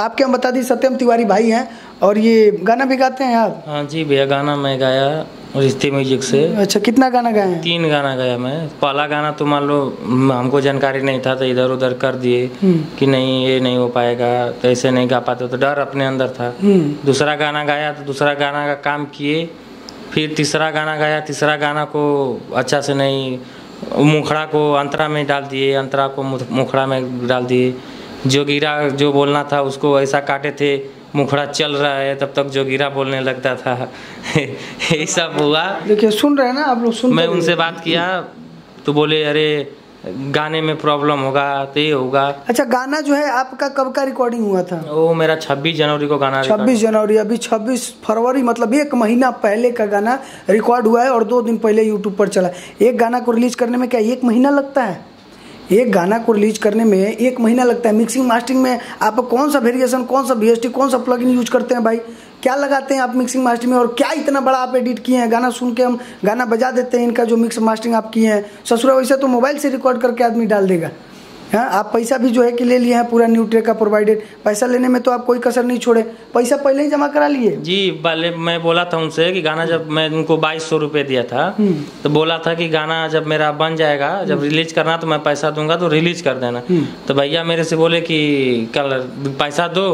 तो आपके हम बता दी सत्यम तिवारी भाई हैं और ये गाना भी गाते हैं आप? हाँ जी भैया, गाना मैं गाया रिश्ते म्यूजिक से। अच्छा, कितना गाना गाए हैं? 3 गाना गाया मैं। पहला गाना तो मान लो हमको जानकारी नहीं था तो इधर उधर कर दिए कि नहीं ये नहीं हो पाएगा, तो ऐसे नहीं गा पाते, तो डर अपने अंदर था। दूसरा गाना गाया तो दूसरा गाना का काम किए, फिर तीसरा गाना गाया। तीसरा गाना को अच्छा से नहीं, मुखड़ा को अंतरा में डाल दिए, अंतरा को मुखड़ा में डाल दिए। जोगीरा जो बोलना था उसको ऐसा काटे थे, मुखड़ा चल रहा है तब तक जोगीरा बोलने लगता था। यही सब हुआ। देखिए सुन रहे हैं ना आप लोग, सुन। मैं उनसे बात किया तो बोले अरे गाने में प्रॉब्लम होगा तो ये होगा। अच्छा, गाना जो है आपका कब का रिकॉर्डिंग हुआ था? वो मेरा 26 जनवरी को गाना। 26 जनवरी, अभी 26 फरवरी, मतलब 1 महीना पहले का गाना रिकॉर्ड हुआ है और 2 दिन पहले यूट्यूब पर चला। एक गाना को रिलीज करने में क्या 1 महीना लगता है? एक गाना को रिलीज करने में 1 महीना लगता है। मिक्सिंग मास्टरिंग में आप कौन सा वेरिएशन, कौन सा VST, कौन सा प्लगइन यूज करते हैं भाई? क्या लगाते हैं आप मिक्सिंग मास्टरिंग में? और क्या इतना बड़ा आप एडिट किए हैं? गाना सुन के हम गाना बजा देते हैं, इनका जो मिक्स मास्टरिंग आप किए हैं ससुरा, वैसे तो मोबाइल से रिकॉर्ड करके आदमी डाल देगा। हाँ, आप पैसा भी जो है कि ले लिए हैं पूरा न्यू ट्रैक का प्रोवाइडेड। पैसा लेने में तो आप कोई कसर नहीं छोड़े, पैसा पहले ही जमा करा लिए। जी, पहले मैं बोला था उनसे कि गाना, जब मैं उनको 2200 रुपये दिया था तो बोला था कि गाना जब मेरा बन जाएगा, जब रिलीज करना तो मैं पैसा दूंगा तो रिलीज कर देना। तो भैया मेरे से बोले कि कल पैसा दो,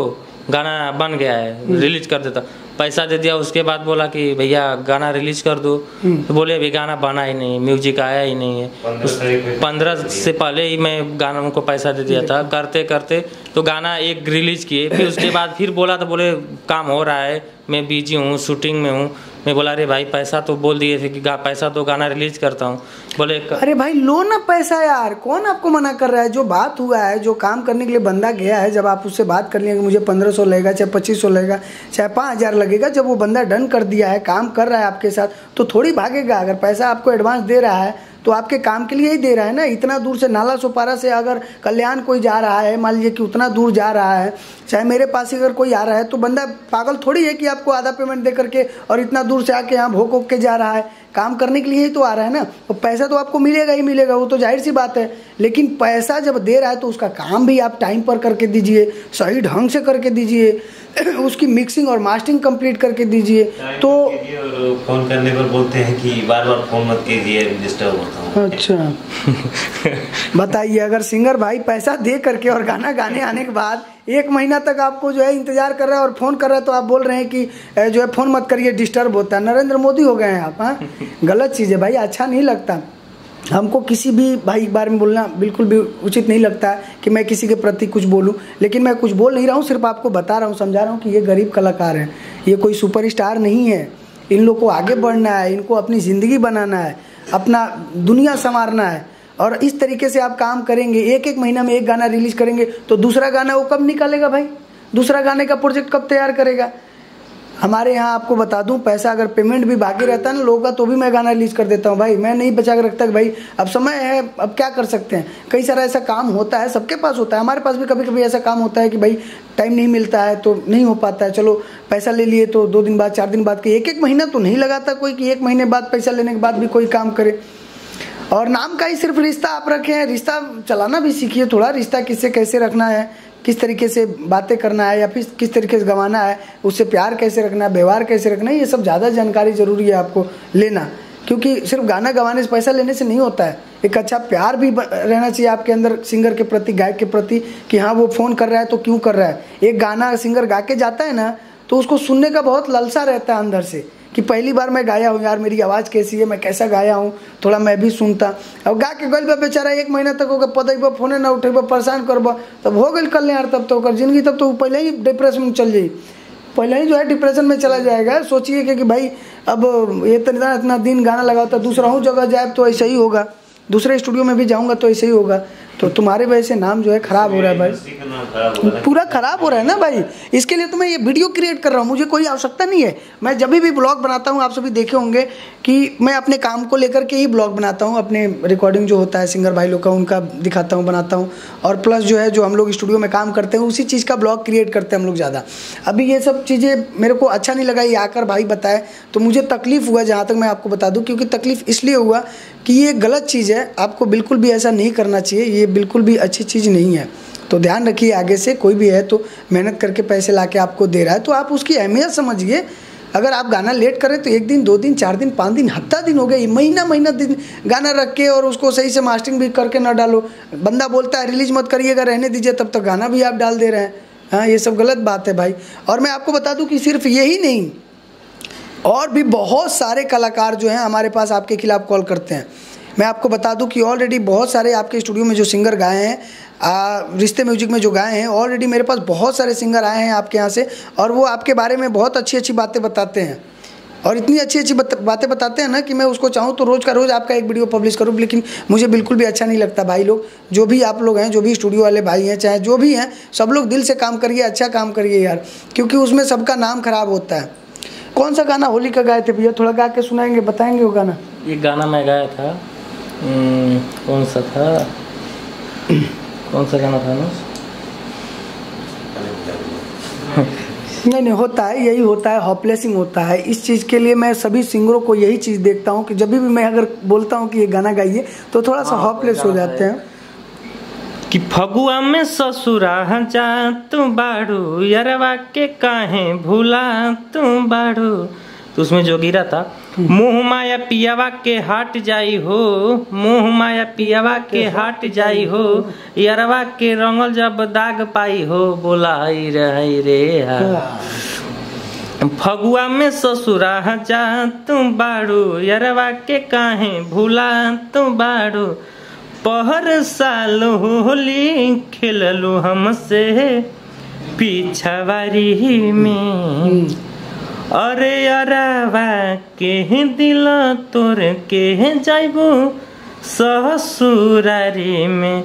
गाना बन गया है, रिलीज कर देता। पैसा दे दिया, उसके बाद बोला कि भैया गाना रिलीज कर दो। तो बोले अभी गाना बना ही नहीं, म्यूजिक आया ही नहीं है। 15 से पहले ही मैं गाना उनको पैसा दे दिया था। करते करते तो गाना एक रिलीज किए, फिर उसके बाद फिर बोला तो बोले काम हो रहा है, मैं बिजी हूँ, शूटिंग में हूँ। मैं बोला अरे भाई पैसा तो बोल दिए थे कि पैसा तो गाना रिलीज करता हूँ। बोले अरे भाई लो ना पैसा यार, कौन आपको मना कर रहा है? जो बात हुआ है, जो काम करने के लिए बंदा गया है, जब आप उससे बात कर लिए कि मुझे 1500 लगेगा, चाहे 2500 लगेगा, चाहे 5000 लगेगा, जब वो बंदा डन कर दिया है, काम कर रहा है आपके साथ, तो थोड़ी भागेगा। अगर पैसा आपको एडवांस दे रहा है तो आपके काम के लिए ही दे रहा है ना। इतना दूर से नाला सोपारा से अगर कल्याण कोई जा रहा है, मान लीजिए कि उतना दूर जा रहा है, चाहे मेरे पास ही अगर कोई आ रहा है, तो बंदा पागल थोड़ी है कि आपको आधा पेमेंट दे करके और इतना दूर से आके यहाँ भोग होक के जा रहा है। काम करने के लिए ही तो आ रहा है ना, तो पैसा तो आपको मिलेगा ही मिलेगा, वो तो जाहिर सी बात है। लेकिन पैसा जब दे रहा है तो उसका काम भी आप टाइम पर करके दीजिए, सही ढंग से करके दीजिए, उसकी मिक्सिंग और मास्टरिंग कंप्लीट करके दीजिए। तो फोन करने पर बोलते हैं कि बार बार फोन मत कीजिए, डिस्टर्ब होता हूँ। अच्छा बताइए, अगर सिंगर भाई पैसा दे करके और गाना गाने आने के बाद 1 महीना तक आपको जो है इंतजार कर रहा है और फोन कर रहा है, तो आप बोल रहे हैं कि जो है फोन मत करिए, डिस्टर्ब होता है। नरेंद्र मोदी हो गए हैं आप। हाँ, गलत चीज़ है भाई, अच्छा नहीं लगता हमको किसी भी भाई के बारे में बोलना, बिल्कुल भी उचित नहीं लगता है कि मैं किसी के प्रति कुछ बोलूं। लेकिन मैं कुछ बोल नहीं रहा हूं, सिर्फ आपको बता रहा हूं, समझा रहा हूं कि ये गरीब कलाकार हैं, ये कोई सुपरस्टार नहीं है। इन लोग को आगे बढ़ना है, इनको अपनी ज़िंदगी बनाना है, अपना दुनिया संवारना है। और इस तरीके से आप काम करेंगे, 1-1 महीना में 1 गाना रिलीज करेंगे, तो दूसरा गाना वो कब निकालेगा भाई? दूसरा गाने का प्रोजेक्ट कब तैयार करेगा? हमारे यहाँ आपको बता दूं, पैसा अगर पेमेंट भी बाकी रहता है ना लोगों का, तो भी मैं गाना रिलीज कर देता हूँ भाई। मैं नहीं बचा कर रखता कि भाई अब समय है, अब क्या कर सकते हैं। कई सारा ऐसा काम होता है, सबके पास होता है, हमारे पास भी कभी कभी ऐसा काम होता है कि भाई टाइम नहीं मिलता है तो नहीं हो पाता है। चलो पैसा ले लिए तो 2 दिन बाद, 4 दिन बाद के 1-1 महीना तो नहीं लगाता कोई कि 1 महीने बाद पैसा लेने के बाद भी कोई काम करे। और नाम का ही सिर्फ रिश्ता आप रखे हैं, रिश्ता चलाना भी सीखिए थोड़ा। रिश्ता किससे कैसे रखना है, किस तरीके से बातें करना है, या फिर किस तरीके से गंवाना है, उससे प्यार कैसे रखना है, व्यवहार कैसे रखना है, ये सब ज़्यादा जानकारी ज़रूरी है आपको लेना। क्योंकि सिर्फ गाना गवाने से, पैसा लेने से नहीं होता है। एक अच्छा प्यार भी रहना चाहिए आपके अंदर सिंगर के प्रति, गायक के प्रति, कि हाँ वो फ़ोन कर रहा है तो क्यों कर रहा है। एक गाना सिंगर गा के जाता है ना, तो उसको सुनने का बहुत लालसा रहता है अंदर से कि पहली बार मैं गाया हूँ यार, मेरी आवाज़ कैसी है, मैं कैसा गाया हूँ, थोड़ा मैं भी सुनता। अब गा के गल बेचारा 1 महीना तक होगा, पदब फोने ना उठेब, परेशान करब, तब हो गई कल्याण। तब तो जिंदगी, तब तो पहले ही डिप्रेशन में चल जाई, पहले ही जो है डिप्रेशन में चला जाएगा। सोचिए कि भाई अब ये इतना दिन गाना लगाता, दूसरा हूँ जगह जाए तो ऐसा ही होगा, दूसरे स्टूडियो में भी जाऊँगा तो ऐसे ही होगा। तो तुम्हारे वजह से नाम जो है खराब हो रहा है भाई, पूरा खराब हो रहा है ना भाई। इसके लिए तो मैं ये वीडियो क्रिएट कर रहा हूँ, मुझे कोई आवश्यकता नहीं है। मैं जब भी ब्लॉग बनाता हूँ, आप सभी देखे होंगे कि मैं अपने काम को लेकर के ही ब्लॉग बनाता हूँ। अपने रिकॉर्डिंग जो होता है सिंगर भाई लोग का, उनका दिखाता हूँ, बनाता हूँ। और प्लस जो है जो हम लोग स्टूडियो में काम करते हैं, उसी चीज़ का ब्लॉग क्रिएट करते हैं हम लोग ज़्यादा। अभी ये सब चीज़ें मेरे को अच्छा नहीं लगा, ये आकर भाई बताए तो मुझे तकलीफ़ हुआ, जहाँ तक मैं आपको बता दूँ। क्योंकि तकलीफ़ इसलिए हुआ कि ये गलत चीज़ है, आपको बिल्कुल भी ऐसा नहीं करना चाहिए, ये बिल्कुल भी अच्छी चीज़ नहीं है। तो ध्यान रखिए, आगे से कोई भी है तो मेहनत करके पैसे ला के आपको दे रहा है तो आप उसकी अहमियत समझिए। अगर आप गाना लेट करें तो 1 दिन 2 दिन 4 दिन 5 दिन हफ्ता दिन हो गया, महीना दिन गाना रख के और उसको सही से मास्टरिंग भी करके ना डालो। बंदा बोलता है रिलीज मत करिएगा, रहने दीजिए, तब तक गाना भी आप डाल दे रहे हैं। हाँ, ये सब गलत बात है भाई। और मैं आपको बता दूं कि सिर्फ यही नहीं, और भी बहुत सारे कलाकार जो हैं हमारे पास आपके खिलाफ कॉल करते हैं। मैं आपको बता दूं कि ऑलरेडी बहुत सारे आपके स्टूडियो में जो सिंगर गाए हैं, रिश्ते म्यूजिक में जो गाए हैं, ऑलरेडी मेरे पास बहुत सारे सिंगर आए हैं आपके यहाँ से, और वो आपके बारे में बहुत अच्छी अच्छी बातें बताते हैं, और इतनी अच्छी अच्छी बातें बताते हैं ना कि मैं उसको चाहूँ तो रोज़ का रोज़ आपका एक वीडियो पब्लिश करूँ, लेकिन मुझे बिल्कुल भी अच्छा नहीं लगता। भाई लोग, जो भी आप लोग हैं, जो भी स्टूडियो वाले भाई हैं, चाहे जो भी हैं, सब लोग दिल से काम करिए, अच्छा काम करिए यार, क्योंकि उसमें सबका नाम खराब होता है। कौन सा गाना होली का गाए थे भैया, थोड़ा गा के सुनाएंगे, बताएंगे वो गाना? ये गाना मैं गाया था, कौन सा गाना था ना? नहीं, होता है, यही होता है, हॉपलेसिंग होता है। इस चीज़ के लिए मैं सभी सिंगरों को यही चीज़ देखता हूँ कि जब भी मैं अगर बोलता हूँ कि ये गाना गाइए तो थोड़ा सा हॉपलेस हो जाते हैं। कि फगुआ में ससुरा जा तू बाड़ू, यरवा के काहे भूला तू बाड़ू। तो उसमें जो गिरा था, मुँह माया पियावा के हाट जाई हो, मुँह माया पियावा के हाट जाई हो, यरवा के रंगल जब दाग पाई हो, बोला आई रे हा। फगुआ में ससुरा जा तू बाड़ू, यरवा के काहे भूला तू बाड़ू। पहर साल होली खेललू हमसे पिछवारी में, अरे अरवा के दिल तोर के जाइबू ससुरारी में,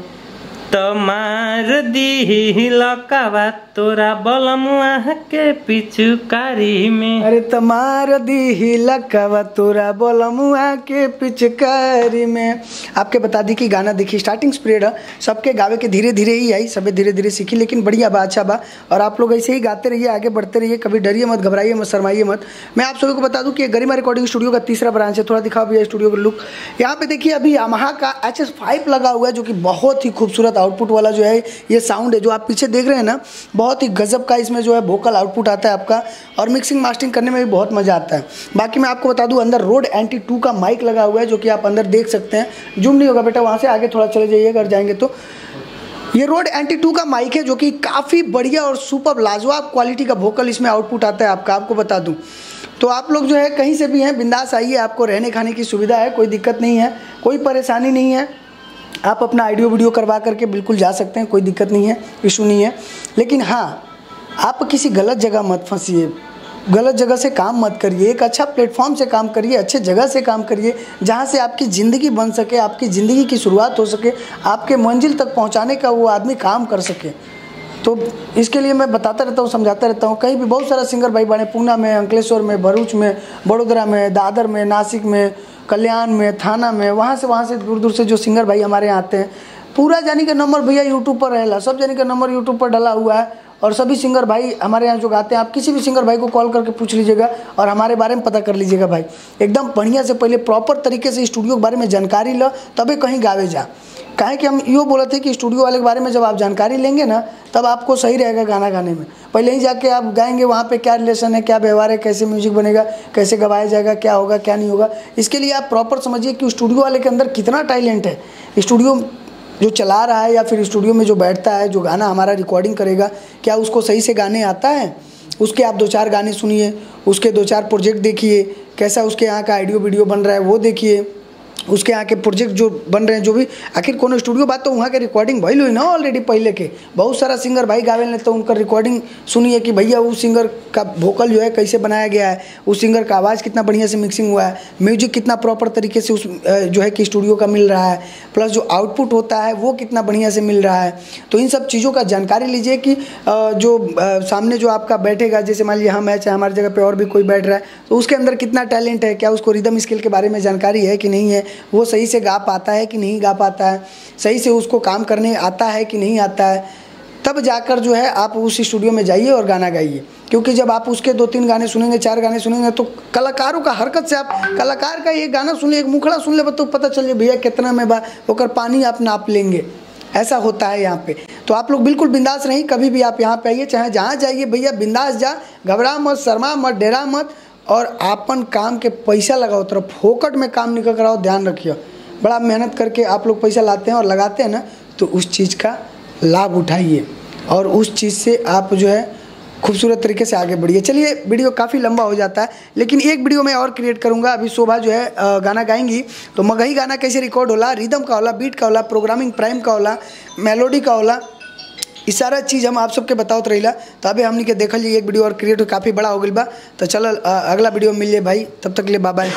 तमार दी लकावा तोरा बलमुआ के पिचकारी में। अरे तमार दी लकावा तोरा बलमुआ के पिचकारी में। आपके बता दी कि गाना देखिए स्टार्टिंग स्प्रेड है, सबके गावे के धीरे धीरे ही आई, सबे धीरे धीरे सीखी, लेकिन बढ़िया बा, अच्छा बा। और आप लोग ऐसे ही गाते रहिए, आगे बढ़ते रहिए, कभी डरिए मत, घबराइए मत, शर्माइए मत। मैं आप सभी को बता दूं कि गरिमा रिकॉर्डिंग स्टूडियो का तीसरा ब्रांच है। थोड़ा दिखाओ भैया स्टूडियो का लुक। यहाँ पे देखिए अभी यामाहा का HS5 लगा हुआ है, जो कि बहुत ही खूबसूरत आउटपुट वाला जो है ये साउंड है, जो आप पीछे देख रहे हैं ना, बहुत ही गजब का इसमें जो है वोकल आउटपुट आता है आपका, और मिक्सिंग मास्टरिंग करने में भी बहुत मजा आता है। बाकी मैं आपको बता दूं अंदर रोड एंटी 2 का माइक लगा हुआ है, जो कि आप अंदर देख सकते हैं। जूम नहीं होगा बेटा, वहाँ से आगे थोड़ा चले जाइए अगर जाएंगे तो। ये रोड एंटी 2 का माइक है, जो कि काफ़ी बढ़िया और सुपर लाजवाब क्वालिटी का वोकल इसमें आउटपुट आता है आपका, आपको बता दूं। तो आप लोग जो है कहीं से भी हैं, बिंदास आइए, आपको रहने खाने की सुविधा है, कोई दिक्कत नहीं है, कोई परेशानी नहीं है। आप अपना ऑडियो वीडियो करवा करके बिल्कुल जा सकते हैं, कोई दिक्कत नहीं है, इशू नहीं है। लेकिन हाँ, आप किसी गलत जगह मत फंसिए, गलत जगह से काम मत करिए, एक अच्छा प्लेटफॉर्म से काम करिए, अच्छे जगह से काम करिए, जहाँ से आपकी ज़िंदगी बन सके, आपकी ज़िंदगी की शुरुआत हो सके, आपके मंजिल तक पहुँचाने का वो आदमी काम कर सके। तो इसके लिए मैं बताता रहता हूँ, समझाता रहता हूँ। कहीं भी बहुत सारा सिंगर भाई बने, पूना में, अंकलेश्वर में, भरूच में, बड़ोदरा में, दादर में, नासिक में, कल्याण में, थाना में, वहाँ से दूर दूर से जो सिंगर भाई हमारे यहाँ आते हैं, पूरा जानी का नंबर भैया यूट्यूब पर रहेला, सब जानी का नंबर यूट्यूब पर डला हुआ है। और सभी सिंगर भाई हमारे यहाँ जो गाते हैं, आप किसी भी सिंगर भाई को कॉल करके पूछ लीजिएगा और हमारे बारे में पता कर लीजिएगा भाई। एकदम बढ़िया से पहले प्रॉपर तरीके से स्टूडियो के बारे में जानकारी लो, तभी कहीं गावे जा। काहे कि हम यो बोले थे कि स्टूडियो वाले के बारे में जब आप जानकारी लेंगे ना, तब आपको सही रहेगा गाना गाने में। पहले ही जाके आप गाएंगे, वहाँ पे क्या रिलेशन है, क्या व्यवहार है, कैसे म्यूजिक बनेगा, कैसे गवाया जाएगा, क्या होगा क्या नहीं होगा। इसके लिए आप प्रॉपर समझिए कि स्टूडियो वाले के अंदर कितना टैलेंट है। स्टूडियो जो चला रहा है या फिर स्टूडियो में जो बैठता है, जो गाना हमारा रिकॉर्डिंग करेगा, क्या उसको सही से गाने आता है। उसके आप 2-4 गाने सुनिए, उसके 2-4 प्रोजेक्ट देखिए, कैसा उसके यहाँ का ऑडियो वीडियो बन रहा है वो देखिए, उसके यहाँ के प्रोजेक्ट जो बन रहे हैं, जो भी आखिर कोनो स्टूडियो बात तो वहाँ के रिकॉर्डिंग भइल हुई ना ऑलरेडी पहले के। बहुत सारा सिंगर भाई गावे ने, तो उनका रिकॉर्डिंग सुनिए कि भैया उस सिंगर का वोकल जो है कैसे बनाया गया है, उस सिंगर का आवाज़ कितना बढ़िया से मिक्सिंग हुआ है, म्यूजिक कितना प्रॉपर तरीके से उस जो है कि स्टूडियो का मिल रहा है, प्लस जो आउटपुट होता है वो कितना बढ़िया से मिल रहा है। तो इन सब चीज़ों का जानकारी लीजिए कि जो सामने जो आपका बैठेगा, जैसे मान लीजिए हम है, चाहे हमारी जगह पर और भी कोई बैठ रहा है, तो उसके अंदर कितना टैलेंट है, क्या उसको रिदम स्किल के बारे में जानकारी है कि नहीं है, वो सही से गा पाता है कि नहीं गा पाता है, सही से उसको काम करने आता है कि नहीं आता है। तब जाकर जो है आप उस स्टूडियो में जाइए और गाना गाइए। क्योंकि जब आप उसके 2-3 गाने सुनेंगे, 4 गाने सुनेंगे, तो कलाकारों का हरकत से आप कलाकार का एक गाना सुन ले, एक मुखड़ा सुन ले, तो पता चल जाए भैया कितना में बा, होकर पानी आप नाप लेंगे। ऐसा होता है यहाँ पे। तो तो आप लोग बिल्कुल बिंदास रहिए, कभी भी आप यहाँ पे आइए, चाहे जहाँ जाइए भैया बिंदास जा, घबरा मत, शर्मा मत, डेरा मत, और आपन काम के पैसा लगाओ, तरफ फोकट में काम निकल कराओ, ध्यान रखिए। बड़ा मेहनत करके आप लोग पैसा लाते हैं और लगाते हैं ना, तो उस चीज़ का लाभ उठाइए और उस चीज़ से आप जो है खूबसूरत तरीके से आगे बढ़िए। चलिए वीडियो काफ़ी लंबा हो जाता है, लेकिन एक वीडियो मैं और क्रिएट करूँगा। अभी शोभा जो है गाना गाएंगी, तो मगही गाना कैसे रिकॉर्ड होला, रिदम का होला, बीट का होला, प्रोग्रामिंग प्राइम का होला, मेलोडी का होला, इस सारा चीज़ हम आप सबके बताओ रहीला। तो अभी हमने के देखल जी एक वीडियो और क्रिएट काफ़ी बड़ा हो गई बा। तो चल अगला वीडियो मिल जाए भाई, तब तक के लिए बाय बाय।